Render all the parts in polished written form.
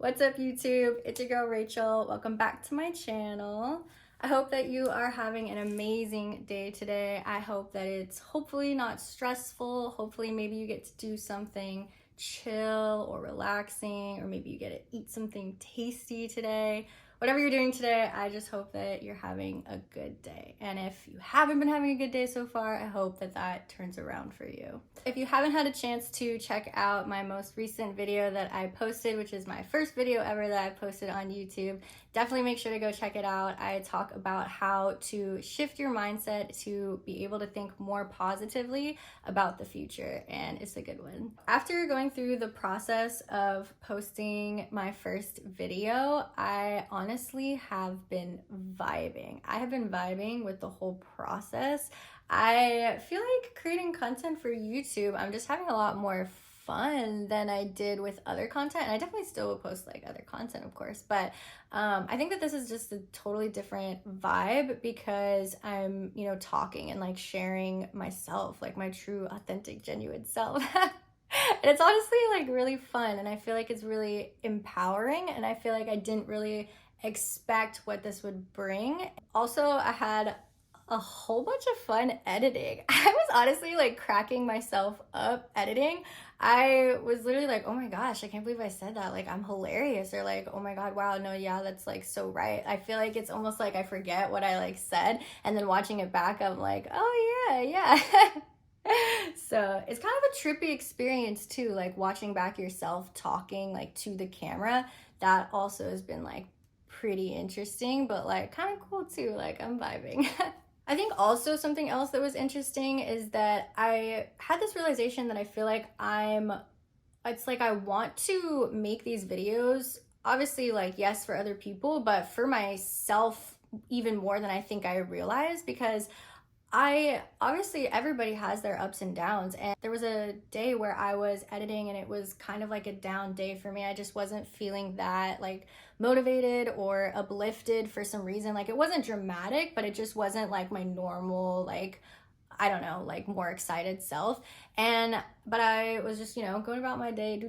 What's up, YouTube? It's your girl Rachel. Welcome back to my channel. I hope that you are having an amazing day today. I hope that it's hopefully not stressful. Hopefully maybe you get to do something chill or relaxing, or maybe you get to eat something tasty today. Whatever you're doing today, I just hope that you're having a good day. And if you haven't been having a good day so far, I hope that that turns around for you. If you haven't had a chance to check out my most recent video that I posted, which is my first video ever that I posted on YouTube, definitely make sure to go check it out. I talk about how to shift your mindset to be able to think more positively about the future, and it's a good one. After going through the process of posting my first video, I honestly have been vibing. I have been vibing with the whole process. I feel like creating content for YouTube, I'm just having a lot more fun than I did with other content, and I definitely still will post like other content, of course, but I think that this is just a totally different vibe because I'm, talking and like sharing myself, like my true, authentic, genuine self. And it's honestly like really fun, and I feel like it's really empowering, and I feel like I didn't really expect what this would bring. Also, I had a whole bunch of fun editing. I was honestly like cracking myself up editing. I was literally like, oh my gosh, I can't believe I said that. Like, I'm hilarious. Or like, oh my God, wow, no, yeah, that's like so right. I feel like it's almost like I forget what I like said. And then watching it back, I'm like, oh yeah. So it's kind of a trippy experience too, like watching back yourself talking like to the camera. That also has been like pretty interesting, but like kind of cool too. Like, I'm vibing. I think also something else that was interesting is that I had this realization that I feel like it's like I want to make these videos, obviously like yes, for other people, but for myself even more than I think I realized, because obviously everybody has their ups and downs, and there was a day where I was editing and it was kind of like a down day for me. I just wasn't feeling that like motivated or uplifted for some reason. Like, it wasn't dramatic, but it just wasn't like my normal, like, I don't know, like more excited self. But I was just, going about my day,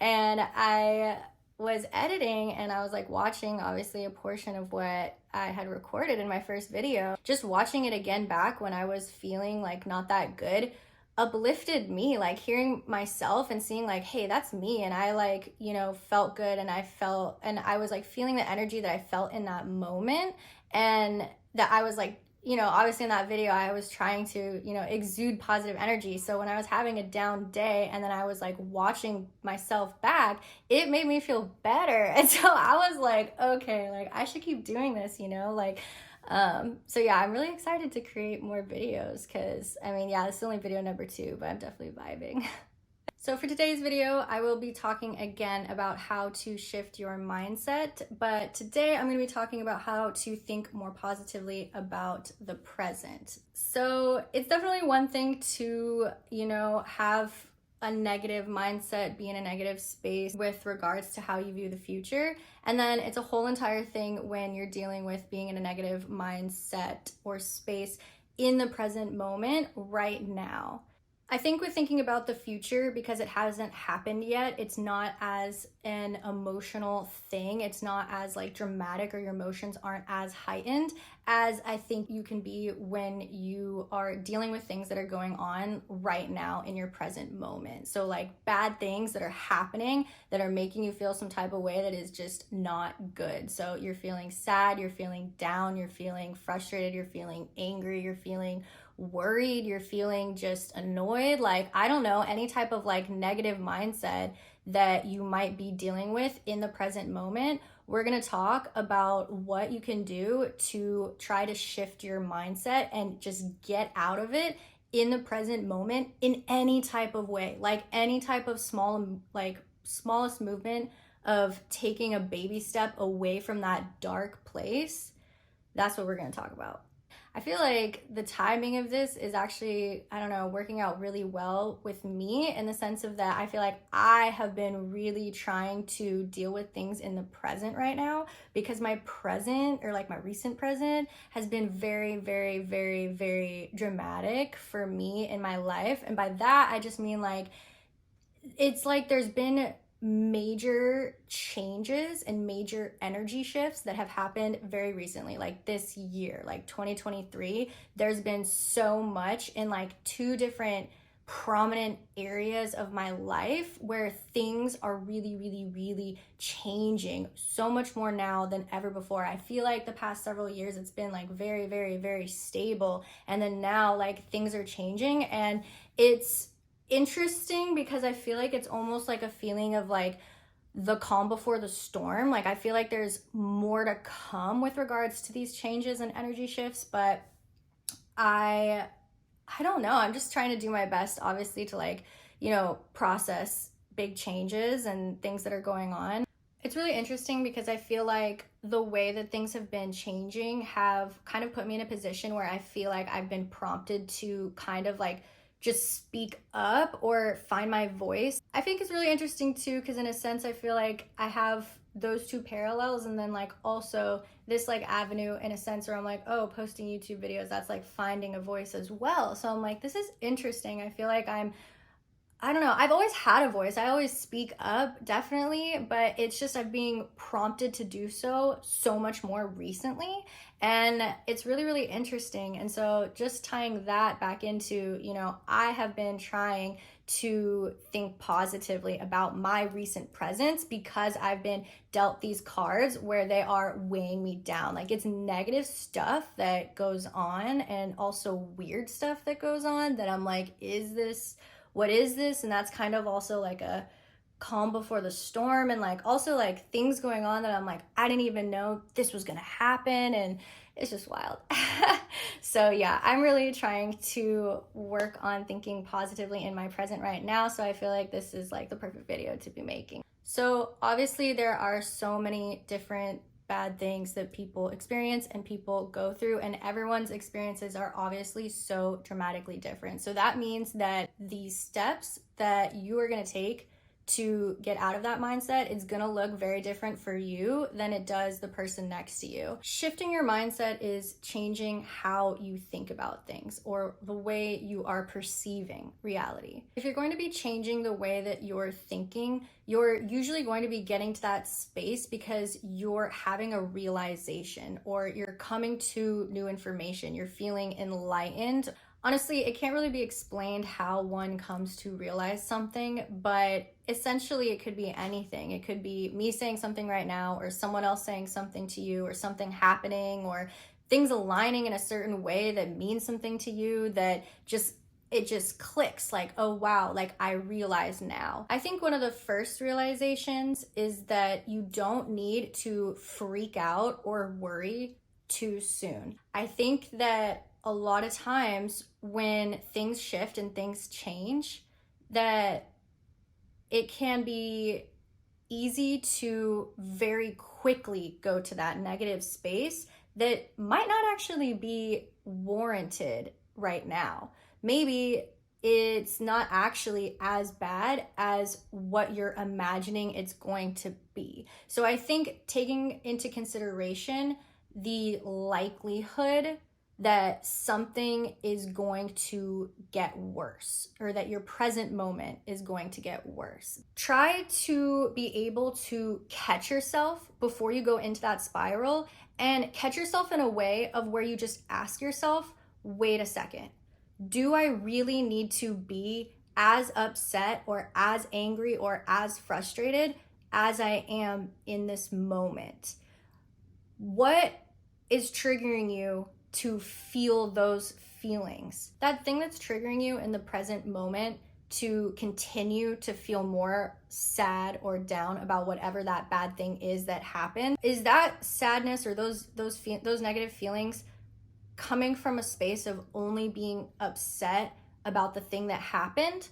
and I was editing, and I was like watching obviously a portion of what I had recorded in my first video. Just watching it again back when I was feeling like not that good uplifted me, like hearing myself and seeing like, hey, that's me. And I like, felt good, and I was like feeling the energy that I felt in that moment, and that I was like, obviously in that video, I was trying to, exude positive energy. So when I was having a down day and then I was like watching myself back, it made me feel better. And so I was like, okay, like I should keep doing this, so yeah, I'm really excited to create more videos because, this is only video number 2, but I'm definitely vibing. So for today's video, I will be talking again about how to shift your mindset, but today I'm going to be talking about how to think more positively about the present. So it's definitely one thing to, have a negative mindset, be in a negative space with regards to how you view the future. And then it's a whole entire thing when you're dealing with being in a negative mindset or space in the present moment right now. I think with thinking about the future, because it hasn't happened yet, it's not as an emotional thing. It's not as like dramatic, or your emotions aren't as heightened as I think you can be when you are dealing with things that are going on right now in your present moment. So like bad things that are happening that are making you feel some type of way that is just not good. So you're feeling sad, you're feeling down, you're feeling frustrated, you're feeling angry, you're feeling worried, you're feeling just annoyed, like, I don't know, any type of like negative mindset that you might be dealing with in the present moment. We're going to talk about what you can do to try to shift your mindset and just get out of it in the present moment in any type of way, like any type of smallest movement of taking a baby step away from that dark place. That's what we're going to talk about. I feel like the timing of this is actually, I don't know, working out really well with me, in the sense of that I feel like I have been really trying to deal with things in the present right now, because my present, or like my recent present, has been very, very, very, very dramatic for me in my life. And by that, I just mean like, it's like there's been major changes and major energy shifts that have happened very recently, like this year, like 2023. There's been so much in like two different prominent areas of my life where things are really changing so much more now than ever before. I feel like the past several years it's been like very stable, and then now like things are changing, and it's interesting because I feel like it's almost like a feeling of like the calm before the storm. Like I feel like there's more to come with regards to these changes and energy shifts, but I don't know. I'm just trying to do my best, obviously, to like, process big changes and things that are going on. It's really interesting because I feel like the way that things have been changing have kind of put me in a position where I feel like I've been prompted to kind of like just speak up or find my voice. I think it's really interesting too, because in a sense, I feel like I have those two parallels, and then like also this like avenue in a sense where I'm like, oh, posting YouTube videos, that's like finding a voice as well. So I'm like, this is interesting. I feel like I don't know, I've always had a voice. I always speak up, definitely, but it's just I'm being prompted to do so much more recently. And it's really interesting. And so just tying that back into, I have been trying to think positively about my recent presence because I've been dealt these cards where they are weighing me down. Like it's negative stuff that goes on and also weird stuff that goes on that I'm like, what is this? And that's kind of also like a calm before the storm, and like also like things going on that I'm like, I didn't even know this was gonna happen, and it's just wild. So yeah, I'm really trying to work on thinking positively in my present right now. So I feel like this is like the perfect video to be making. So obviously there are so many different bad things that people experience and people go through, and everyone's experiences are obviously so dramatically different. So that means that these steps that you are going to take to get out of that mindset is going to look very different for you than it does the person next to you. Shifting your mindset is changing how you think about things or the way you are perceiving reality. If you're going to be changing the way that you're thinking, you're usually going to be getting to that space because you're having a realization or you're coming to new information. You're feeling enlightened. Honestly, it can't really be explained how one comes to realize something, but essentially it could be anything. It could be me saying something right now, or someone else saying something to you, or something happening, or things aligning in a certain way that means something to you that it just clicks, like, oh wow, like I realize now. I think one of the first realizations is that you don't need to freak out or worry too soon. I think that a lot of times when things shift and things change, that it can be easy to very quickly go to that negative space that might not actually be warranted right now. Maybe it's not actually as bad as what you're imagining it's going to be. So I think taking into consideration the likelihood that something is going to get worse, or that your present moment is going to get worse. Try to be able to catch yourself before you go into that spiral, and catch yourself in a way of where you just ask yourself, wait a second, do I really need to be as upset or as angry or as frustrated as I am in this moment? What is triggering you to feel those feelings? That thing that's triggering you in the present moment to continue to feel more sad or down about whatever that bad thing is that happened, is that sadness or those negative feelings coming from a space of only being upset about the thing that happened?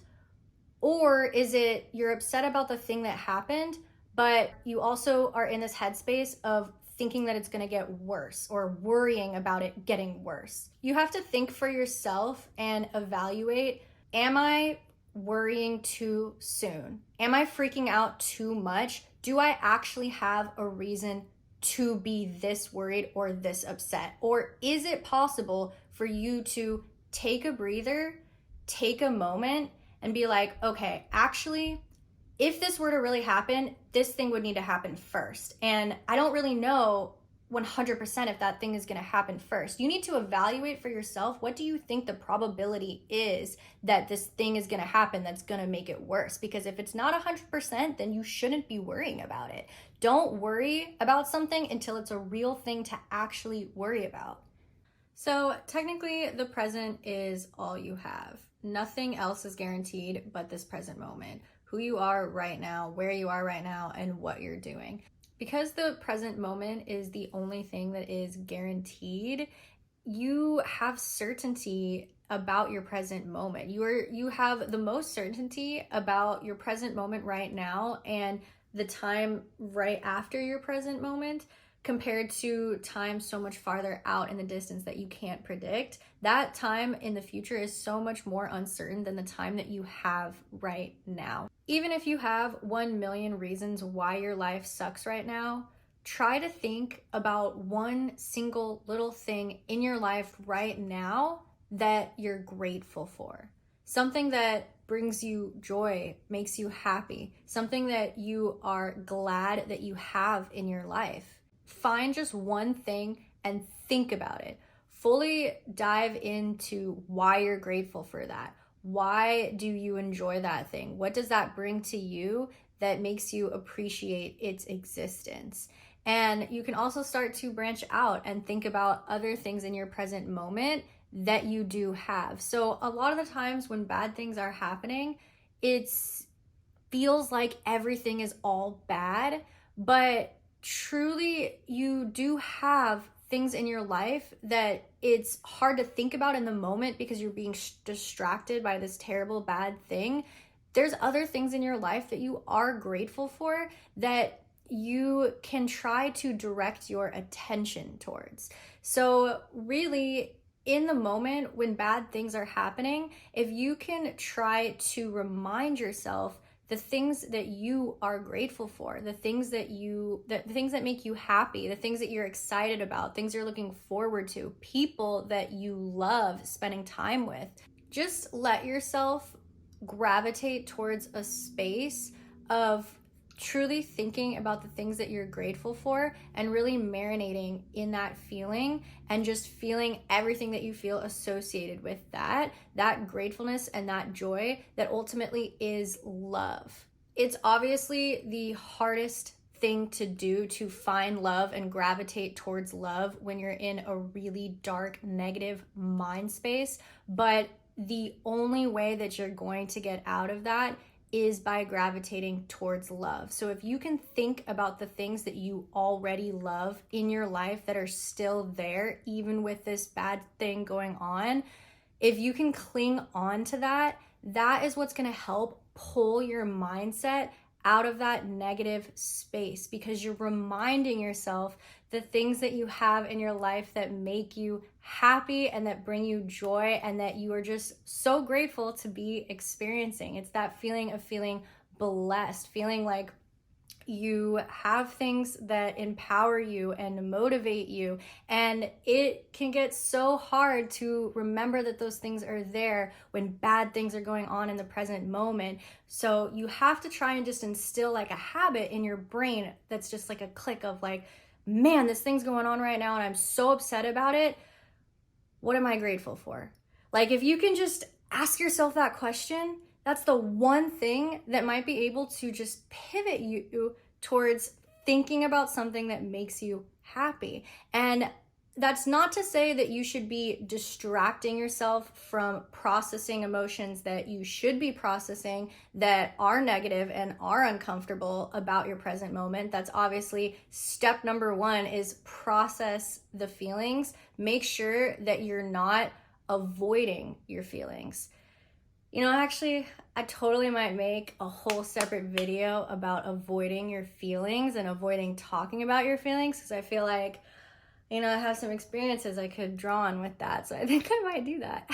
Or is it you're upset about the thing that happened, but you also are in this headspace of thinking that it's going to get worse or worrying about it getting worse? You have to think for yourself and evaluate, am I worrying too soon? Am I freaking out too much? Do I actually have a reason to be this worried or this upset? Or is it possible for you to take a breather, take a moment, and be like, okay, actually, if this were to really happen, this thing would need to happen first. And I don't really know 100% if that thing is going to happen first. You need to evaluate for yourself, what do you think the probability is that this thing is going to happen that's going to make it worse? Because if it's not 100%, then you shouldn't be worrying about it. Don't worry about something until it's a real thing to actually worry about. So technically, the present is all you have. Nothing else is guaranteed but this present moment. Who you are right now, where you are right now, and what you're doing. Because the present moment is the only thing that is guaranteed, you have certainty about your present moment. You have the most certainty about your present moment right now and the time right after your present moment, compared to time so much farther out in the distance that you can't predict. That time in the future is so much more uncertain than the time that you have right now. Even if you have 1 million reasons why your life sucks right now, try to think about one single little thing in your life right now that you're grateful for. Something that brings you joy, makes you happy, something that you are glad that you have in your life. Find just one thing and think about it. Fully dive into why you're grateful for that. Why do you enjoy that thing? What does that bring to you that makes you appreciate its existence? And you can also start to branch out and think about other things in your present moment that you do have. So a lot of the times when bad things are happening, it feels like everything is all bad, but truly you do have things in your life that it's hard to think about in the moment because you're being distracted by this terrible bad thing. There's other things in your life that you are grateful for that you can try to direct your attention towards. So really, in the moment when bad things are happening, if you can try to remind yourself the things that you are grateful for, the things that make you happy, the things that you're excited about, things you're looking forward to, people that you love spending time with, just let yourself gravitate towards a space of truly thinking about the things that you're grateful for and really marinating in that feeling and just feeling everything that you feel associated with that gratefulness and that joy that ultimately is love. It's obviously the hardest thing to do, to find love and gravitate towards love when you're in a really dark, negative mind space, but the only way that you're going to get out of that is by gravitating towards love. So if you can think about the things that you already love in your life that are still there, even with this bad thing going on, if you can cling on to that, that is what's going to help pull your mindset out of that negative space, because you're reminding yourself the things that you have in your life that make you happy and that bring you joy and that you are just so grateful to be experiencing. It's that feeling of feeling blessed, feeling like you have things that empower you and motivate you, and it can get so hard to remember that those things are there when bad things are going on in the present moment. So you have to try and just instill like a habit in your brain that's just like a click of like, man, this thing's going on right now and I'm so upset about it. What am I grateful for? Like, if you can just ask yourself that question, that's the one thing that might be able to just pivot you towards thinking about something that makes you happy. And that's not to say that you should be distracting yourself from processing emotions that you should be processing that are negative and are uncomfortable about your present moment. That's obviously step number one, is process the feelings. Make sure that you're not avoiding your feelings. You know, actually, I totally might make a whole separate video about avoiding your feelings and avoiding talking about your feelings, because I feel like, you know, I have some experiences I could draw on with that. So I think I might do that.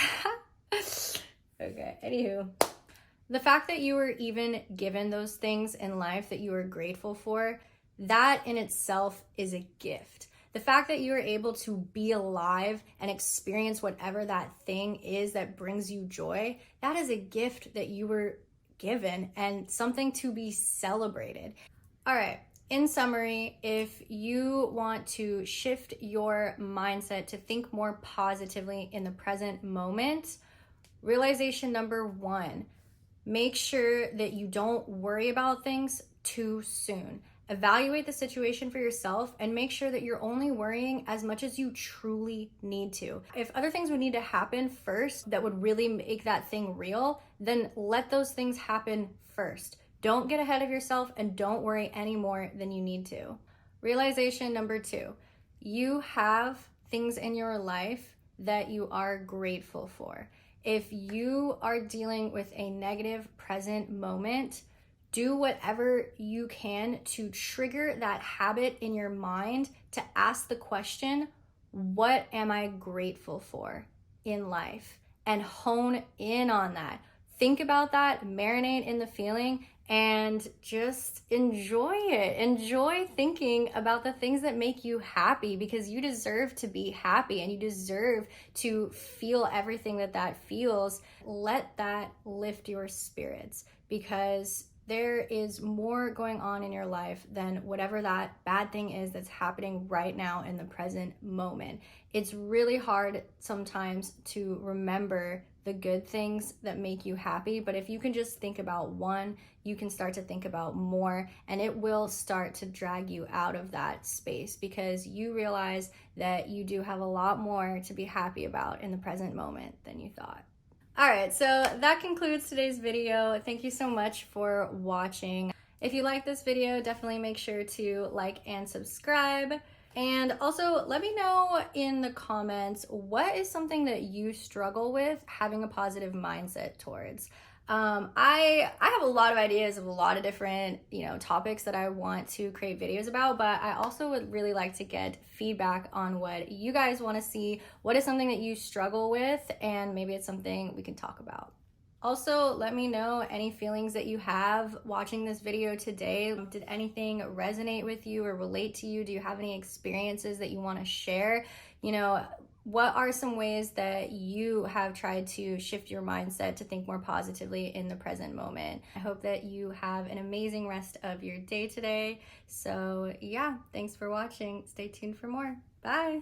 Okay, anywho. The fact that you were even given those things in life that you are grateful for, that in itself is a gift. The fact that you are able to be alive and experience whatever that thing is that brings you joy, that is a gift that you were given and something to be celebrated. All right. In summary, if you want to shift your mindset to think more positively in the present moment, realization number one, make sure that you don't worry about things too soon. Evaluate the situation for yourself and make sure that you're only worrying as much as you truly need to. If other things would need to happen first that would really make that thing real, then let those things happen first. Don't get ahead of yourself and don't worry any more than you need to. Realization number two, you have things in your life that you are grateful for. If you are dealing with a negative present moment, do whatever you can to trigger that habit in your mind to ask the question, what am I grateful for in life? And hone in on that. Think about that, marinate in the feeling, and just enjoy it. Enjoy thinking about the things that make you happy, because you deserve to be happy and you deserve to feel everything that feels. Let that lift your spirits, because there is more going on in your life than whatever that bad thing is that's happening right now in the present moment. It's really hard sometimes to remember the good things that make you happy, but if you can just think about one, you can start to think about more, and it will start to drag you out of that space, because you realize that you do have a lot more to be happy about in the present moment than you thought. All right, so that concludes today's video. Thank you so much for watching. If you like this video, definitely make sure to like and subscribe. And also let me know in the comments, what is something that you struggle with having a positive mindset towards? I have a lot of ideas of a lot of different, topics that I want to create videos about, but I also would really like to get feedback on what you guys want to see. What is something that you struggle with? And maybe it's something we can talk about. Also, let me know any feelings that you have watching this video today. Did anything resonate with you or relate to you? Do you have any experiences that you want to share? What are some ways that you have tried to shift your mindset to think more positively in the present moment? I hope that you have an amazing rest of your day today. So yeah, thanks for watching. Stay tuned for more. Bye.